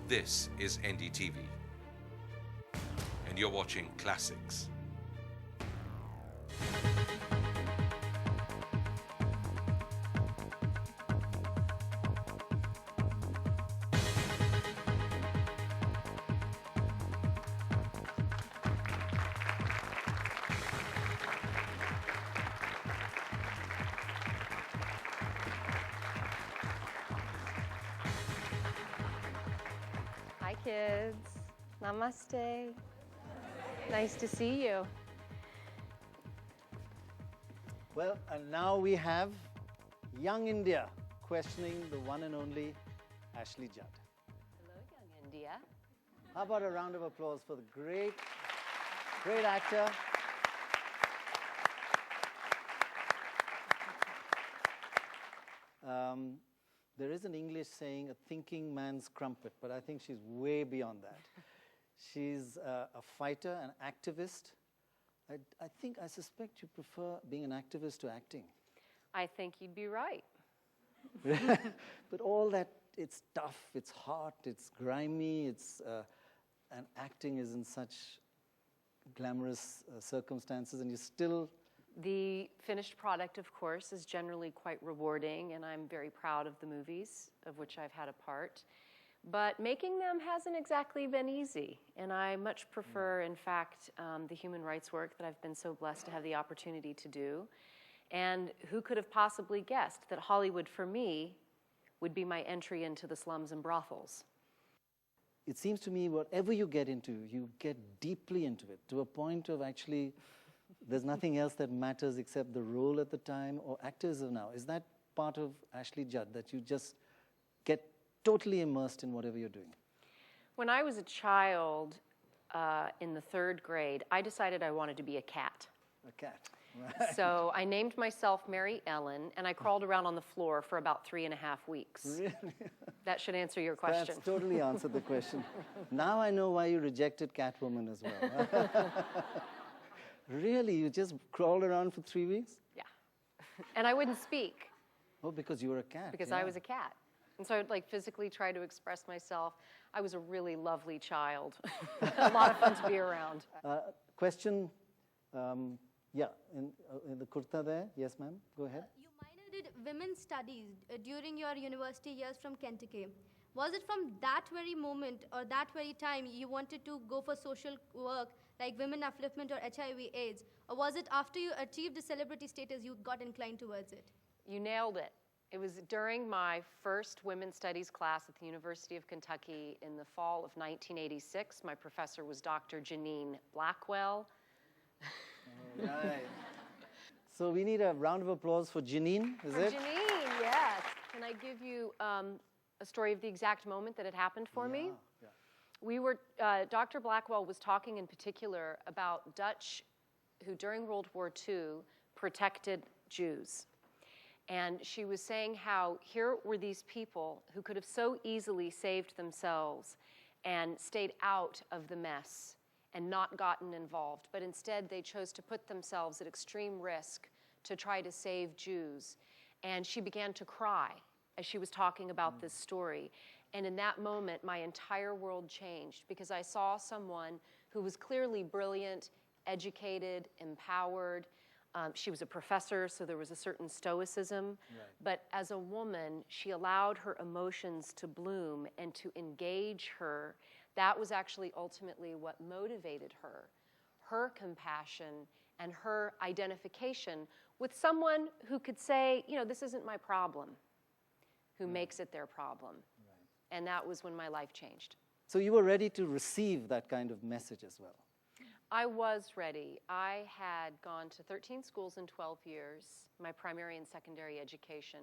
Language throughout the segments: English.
This is NDTV, and you're watching Classics. Hi, kids. Namaste. Nice to see you. Well, and now we have Young India questioning the one and only Ashley Judd. Hello, Young India. How about a round of applause for the great actor. There is an English saying, a thinking man's crumpet, but I think she's way beyond that. She's a fighter, an activist. I suspect you prefer being an activist to acting. I think you'd be right. But all that, it's tough, it's hot, it's grimy, and acting is in such glamorous circumstances, and you still... The finished product, of course, is generally quite rewarding, and I'm very proud of the movies of which I've had a part. But making them hasn't exactly been easy, and I much prefer, in fact, the human rights work that I've been so blessed to have the opportunity to do. And who could have possibly guessed that Hollywood, for me, would be my entry into the slums and brothels? It seems to me whatever you get into, you get deeply into it, to a point of actually, there's nothing else that matters except the role at the time or actors of now. Is that part of Ashley Judd, that you just get totally immersed in whatever you're doing? When I was a child in the 3rd grade, I decided I wanted to be a cat. A cat, right. So I named myself Mary Ellen, and I crawled around on the floor for about 3.5 weeks. Really? That should answer your question. That's totally answered the question. Now I know why you rejected Catwoman as well. Really? You just crawled around for 3 weeks? Yeah. And I wouldn't speak. Oh, because you were a cat. Because yeah. I was a cat. And so I would physically try to express myself. I was a really lovely child. A lot of fun to be around. Question, yeah, in the kurta there. Yes, ma'am, go ahead. You minored women's studies during your university years from Kentucky. Was it from that very moment or that very time you wanted to go for social work like women upliftment or HIV/AIDS? Or was it after you achieved the celebrity status you got inclined towards it? You nailed it. It was during my first women's studies class at the University of Kentucky in the fall of 1986. My professor was Dr. Janine Blackwell. All right. So we need a round of applause for Janine, is it? Janine, yes. Can I give you a story of the exact moment that it happened for me? Yeah. We were, Dr. Blackwell was talking in particular about Dutch who during World War II protected Jews. And she was saying how here were these people who could have so easily saved themselves and stayed out of the mess and not gotten involved, but instead they chose to put themselves at extreme risk to try to save Jews. And she began to cry as she was talking about this story. And in that moment, my entire world changed because I saw someone who was clearly brilliant, educated, empowered. She was a professor, so there was a certain stoicism. Right. But as a woman, she allowed her emotions to bloom and to engage her. That was actually ultimately what motivated her, her compassion and her identification with someone who could say, you know, this isn't my problem, who makes it their problem. Right. And that was when my life changed. So you were ready to receive that kind of message as well? I was ready. I had gone to 13 schools in 12 years, my primary and secondary education.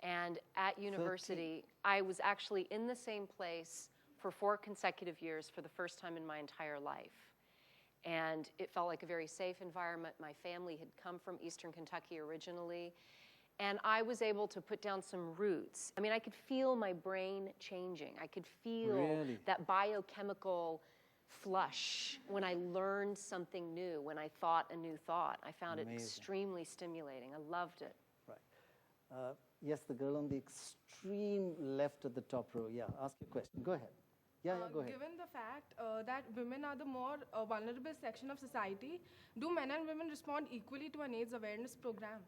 And at university, 13. I was actually in the same place for 4 consecutive years for the first time in my entire life. And it felt like a very safe environment. My family had come from Eastern Kentucky originally. And I was able to put down some roots. I mean, I could feel my brain changing. I could feel that biochemical flush when I learned something new, when I thought a new thought. I found it extremely stimulating. I loved it. Right. Yes, the girl on the extreme left at the top row. Yeah, ask your question. Go ahead. Yeah, go ahead. Given the fact that women are the more vulnerable section of society, do men and women respond equally to an AIDS awareness program?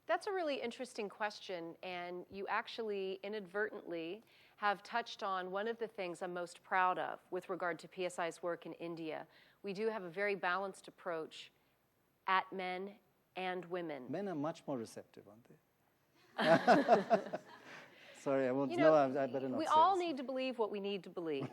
That's a really interesting question, and you actually inadvertently have touched on one of the things I'm most proud of with regard to PSI's work in India. We do have a very balanced approach at men and women. Men are much more receptive, aren't they? Sorry, I won't. You know, I better not. we say all this. need to believe what we need to believe.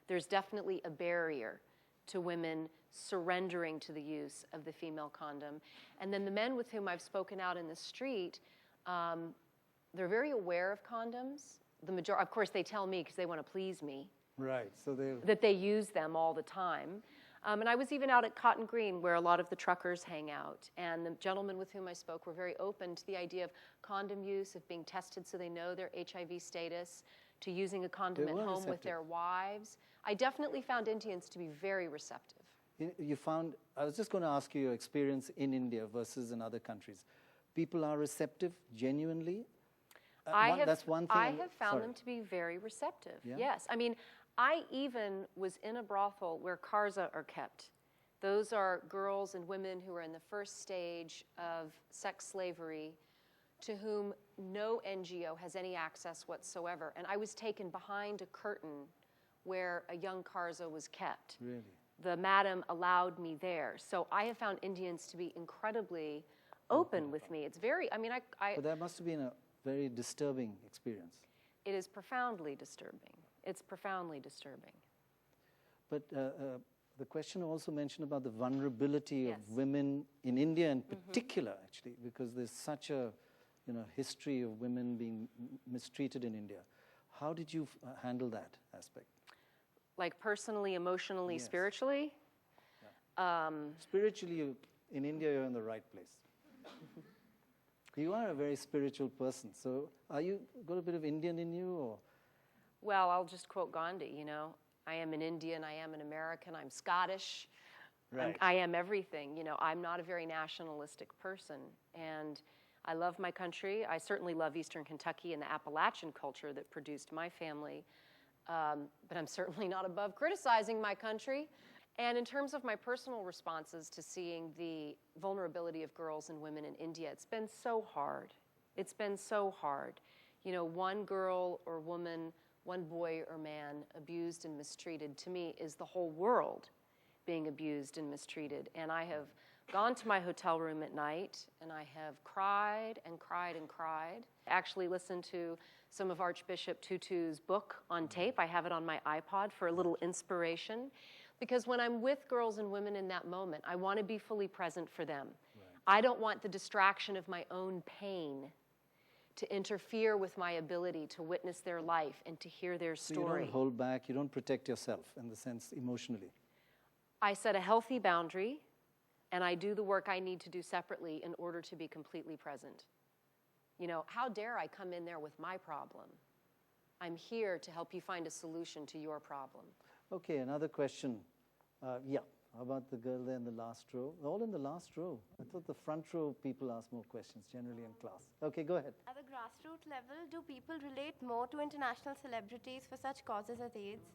There's definitely a barrier to women surrendering to the use of the female condom. And then the men with whom I've spoken out in the street, they're very aware of condoms. Of course, they tell me because they want to please me. Right. So they. That they use them all the time. And I was even out at Cotton Green, where a lot of the truckers hang out. And the gentlemen with whom I spoke were very open to the idea of condom use, of being tested so they know their HIV status, to using a condom at home with their wives. I definitely found Indians to be very receptive. You found. I was just going to ask you your experience in India versus in other countries. People are receptive, genuinely. That's one thing. I have found them to be very receptive. Yeah? Yes. I mean, I even was in a brothel where karza are kept. Those are girls and women who are in the first stage of sex slavery to whom no NGO has any access whatsoever. And I was taken behind a curtain where a young karza was kept. Really? The madam allowed me there. So I have found Indians to be incredibly open with me. It's very, I mean, But that must have been a very disturbing experience. It is profoundly disturbing. It's profoundly disturbing. But the question also mentioned about the vulnerability of Yes. women in India in particular, actually, because there's such a history of women being mistreated in India. How did you handle that aspect? Like personally, emotionally, Yes. spiritually? Spiritually, in India, you're in the right place. You are a very spiritual person. So are you got a bit of Indian in you, or? Well, I'll just quote Gandhi, I am an Indian, I am an American, I'm Scottish. Right. I am everything. I'm not a very nationalistic person. And I love my country. I certainly love Eastern Kentucky and the Appalachian culture that produced my family. But I'm certainly not above criticizing my country. And in terms of my personal responses to seeing the vulnerability of girls and women in India, it's been so hard. It's been so hard. One girl or woman, one boy or man abused and mistreated, to me, is the whole world being abused and mistreated. And I have gone to my hotel room at night, and I have cried and cried and cried. I actually listened to some of Archbishop Tutu's book on tape. I have it on my iPod for a little inspiration. Because when I'm with girls and women in that moment, I want to be fully present for them. Right. I don't want the distraction of my own pain to interfere with my ability to witness their life and to hear their story. So you don't hold back, you don't protect yourself in the sense emotionally. I set a healthy boundary, and I do the work I need to do separately in order to be completely present. How dare I come in there with my problem? I'm here to help you find a solution to your problem. Okay, another question. How about the girl there in the last row? All in the last row. I thought the front row people ask more questions generally in class. Okay, go ahead. At the grassroots level, do people relate more to international celebrities for such causes as AIDS?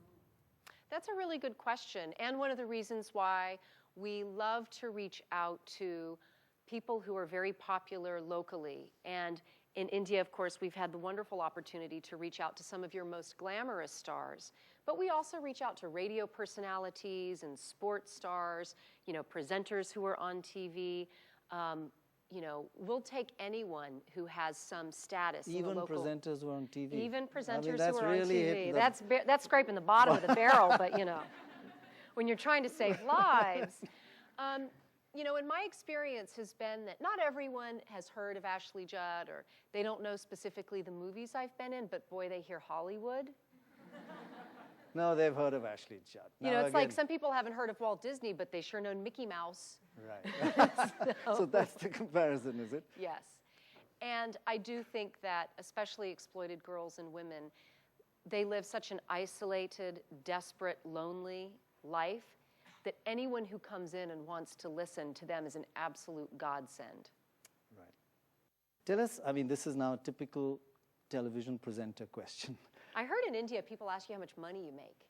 That's a really good question, and one of the reasons why we love to reach out to people who are very popular locally. And in India, of course, we've had the wonderful opportunity to reach out to some of your most glamorous stars. But we also reach out to radio personalities and sports stars, presenters who are on TV. We'll take anyone who has some status. Even in the local, presenters who are on TV. Even presenters who are really on TV. That's scraping the bottom of the barrel, but when you're trying to save lives. In my experience has been that not everyone has heard of Ashley Judd, or they don't know specifically the movies I've been in, but boy, they hear Hollywood. No, they've heard of Ashley Judd. It's like some people haven't heard of Walt Disney, but they sure know Mickey Mouse. Right. So that's the comparison, is it? Yes. And I do think that especially exploited girls and women, they live such an isolated, desperate, lonely life that anyone who comes in and wants to listen to them is an absolute godsend. Right. Tell us, this is now a typical television presenter question. I heard in India people ask you how much money you make.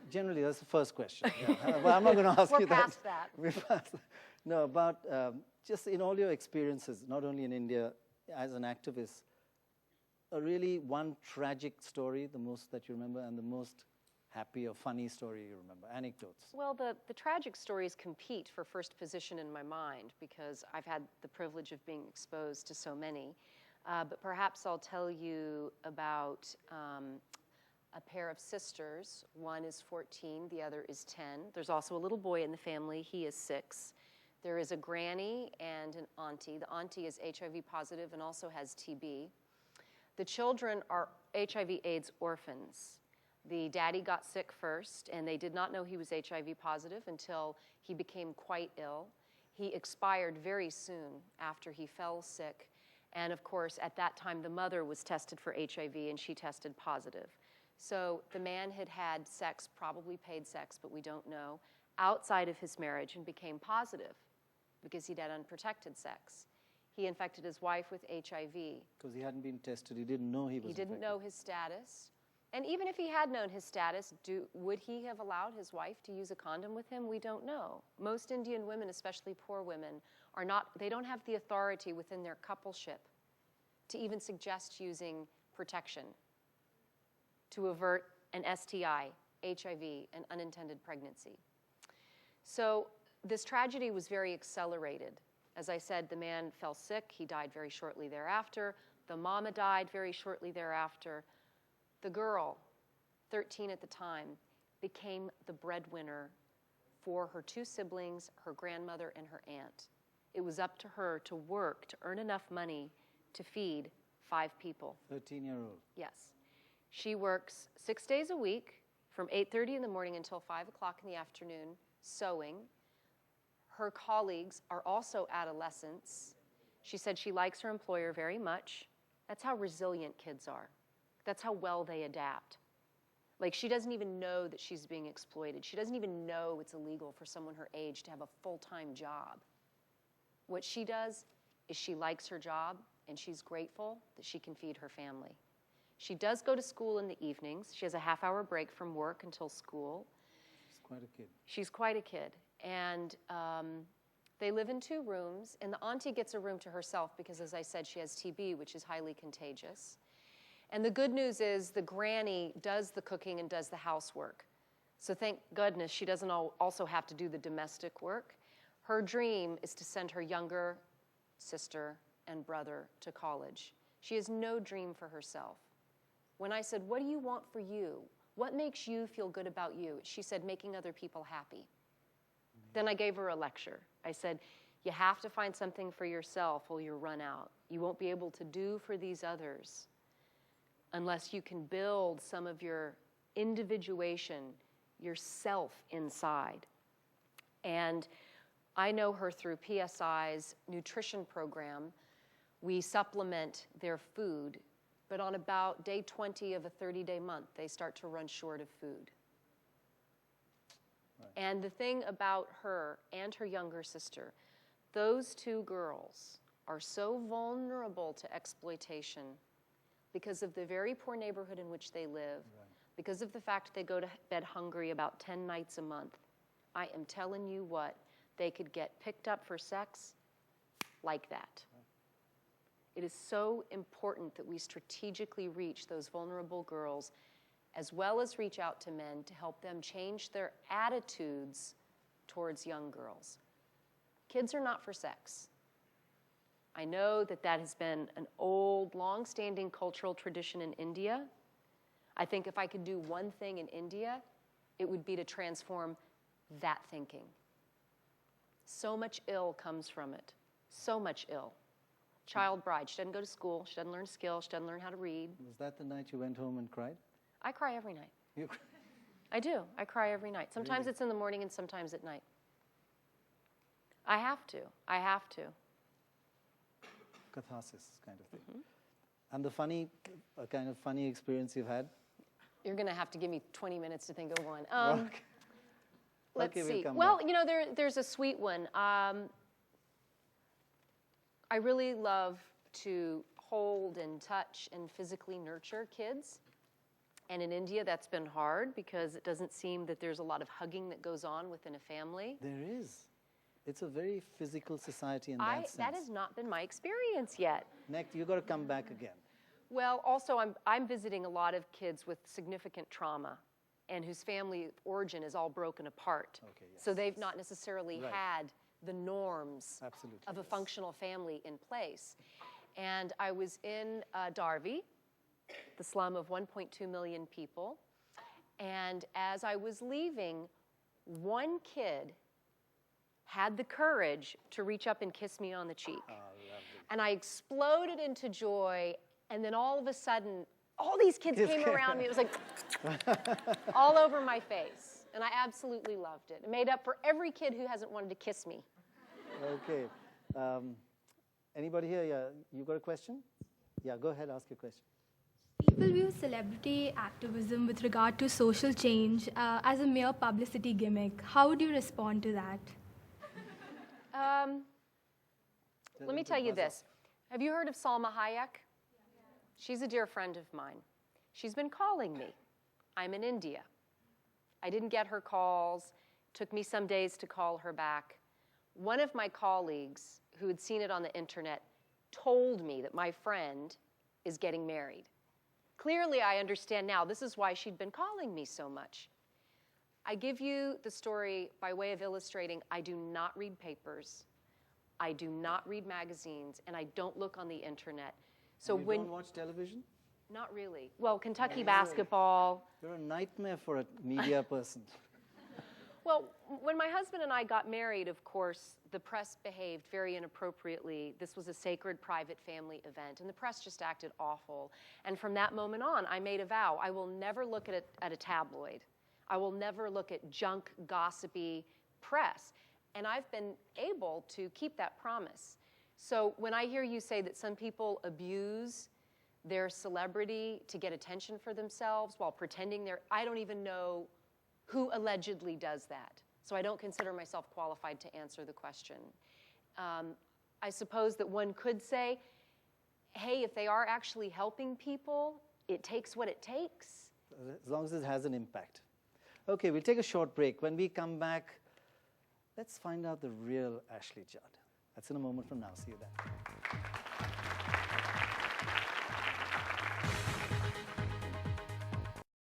Generally, that's the first question. Yeah. Well, I'm not going to ask We're you that. past that. We're past that. No, about just in all your experiences, not only in India, as an activist, really one tragic story, the most that you remember, and the most happy or funny story you remember, anecdotes. Well, the tragic stories compete for first position in my mind because I've had the privilege of being exposed to so many. But perhaps I'll tell you about a pair of sisters. One is 14, the other is 10. There's also a little boy in the family, he is 6. There is a granny and an auntie. The auntie is HIV positive and also has TB. The children are HIV/AIDS orphans. The daddy got sick first, and they did not know he was HIV positive until he became quite ill. He expired very soon after he fell sick. And of course, at that time, the mother was tested for HIV, and she tested positive. So the man had had sex, probably paid sex, but we don't know, outside of his marriage and became positive because he'd had unprotected sex. He infected his wife with HIV. Because he hadn't been tested, he didn't know he was He didn't infected. know his status. And even if he had known his status, would he have allowed his wife to use a condom with him? We don't know. Most Indian women, especially poor women, they don't have the authority within their coupleship to even suggest using protection to avert an STI, HIV, and unintended pregnancy. So this tragedy was very accelerated. As I said, the man fell sick. He died very shortly thereafter. The mama died very shortly thereafter. The girl, 13 at the time, became the breadwinner for her 2 siblings, her grandmother, and her aunt. It was up to her to work to earn enough money to feed 5 people. 13-year-old. Yes. She works 6 days a week from 8:30 in the morning until 5 o'clock in the afternoon sewing. Her colleagues are also adolescents. She said she likes her employer very much. That's how resilient kids are. That's how well they adapt. Like, she doesn't even know that she's being exploited. She doesn't even know it's illegal for someone her age to have a full-time job. What she does is she likes her job, and she's grateful that she can feed her family. She does go to school in the evenings. She has a half-hour break from work until school. She's quite a kid. She's quite a kid. And they live in 2 rooms, and the auntie gets a room to herself because, as I said, she has TB, which is highly contagious. And the good news is the granny does the cooking and does the housework. So thank goodness she doesn't also have to do the domestic work. Her dream is to send her younger sister and brother to college. She has no dream for herself. When I said, what do you want for you? What makes you feel good about you? She said, making other people happy. Then I gave her a lecture. I said, you have to find something for yourself or you'll run out. You won't be able to do for these others unless you can build some of your individuation, yourself inside. And I know her through PSI's nutrition program. We supplement their food, but on about day 20 of a 30-day month, they start to run short of food. Right. And the thing about her and her younger sister, those 2 girls are so vulnerable to exploitation because of the very poor neighborhood in which they live, right, because of the fact they go to bed hungry about 10 nights a month. I am telling you what, they could get picked up for sex like that. Right. It is so important that we strategically reach those vulnerable girls as well as reach out to men to help them change their attitudes towards young girls. Kids are not for sex. I know that that has been an old, long-standing cultural tradition in India. I think if I could do one thing in India, it would be to transform that thinking. So much ill comes from it. So much ill. Child bride. She doesn't go to school. She doesn't learn skills. She doesn't learn how to read. Was that the night you went home and cried? I cry every night. You I do. I cry every night. Sometimes Really? it's in the morning and sometimes at night. I have to. I have to. Catharsis kind of thing. Mm-hmm. And the kind of funny experience you've had? You're going to have to give me 20 minutes to think of one. Okay. Let's Okay, see. we'll Well, back. you know, there's a sweet one. I really love to hold and touch and physically nurture kids. And in India, that's been hard because it doesn't seem that there's a lot of hugging that goes on within a family. There is. It's a very physical society in that sense. That has not been my experience yet. Next, you've got to come back again. Well, also, I'm visiting a lot of kids with significant trauma and whose family origin is all broken apart. Okay, yes, so they've not necessarily Right. had the norms Absolutely, of a yes. functional family in place. And I was in Darvi, the slum of 1.2 million people. And as I was leaving, one kid had the courage to reach up and kiss me on the cheek. Ah, lovely. And I exploded into joy, and then all of a sudden, all these kids came around me. It was like all over my face. And I absolutely loved it. It made up for every kid who hasn't wanted to kiss me. Okay. Anybody here? Yeah, you got a question? Yeah, go ahead, ask your question. People view celebrity activism with regard to social change as a mere publicity gimmick. How would you respond to that? Let me tell you this. Have you heard of Salma Hayek? She's a dear friend of mine. She's been calling me. I'm in India. I didn't get her calls. Took me some days to call her back. One of my colleagues who had seen it on the internet told me that my friend is getting married. Clearly, I understand now. This is why she'd been calling me so much. I give you the story by way of illustrating I do not read papers. I do not read magazines, and I don't look on the internet. So you when don't watch television? not really. Well, Kentucky basketball. You're a nightmare for a media person. Well, when my husband and I got married, of course, the press behaved very inappropriately. This was a sacred private family event, and the press just acted awful. And from that moment on, I made a vow. I will never look at a tabloid. I will never look at junk, gossipy press. And I've been able to keep that promise. So when I hear you say that some people abuse their celebrity to get attention for themselves while pretending I don't even know who allegedly does that. So I don't consider myself qualified to answer the question. I suppose that one could say, hey, if they are actually helping people, it takes what it takes. As long as it has an impact. Okay, we'll take a short break. When we come back, let's find out the real Ashley Judd. That's in a moment from now. See you then.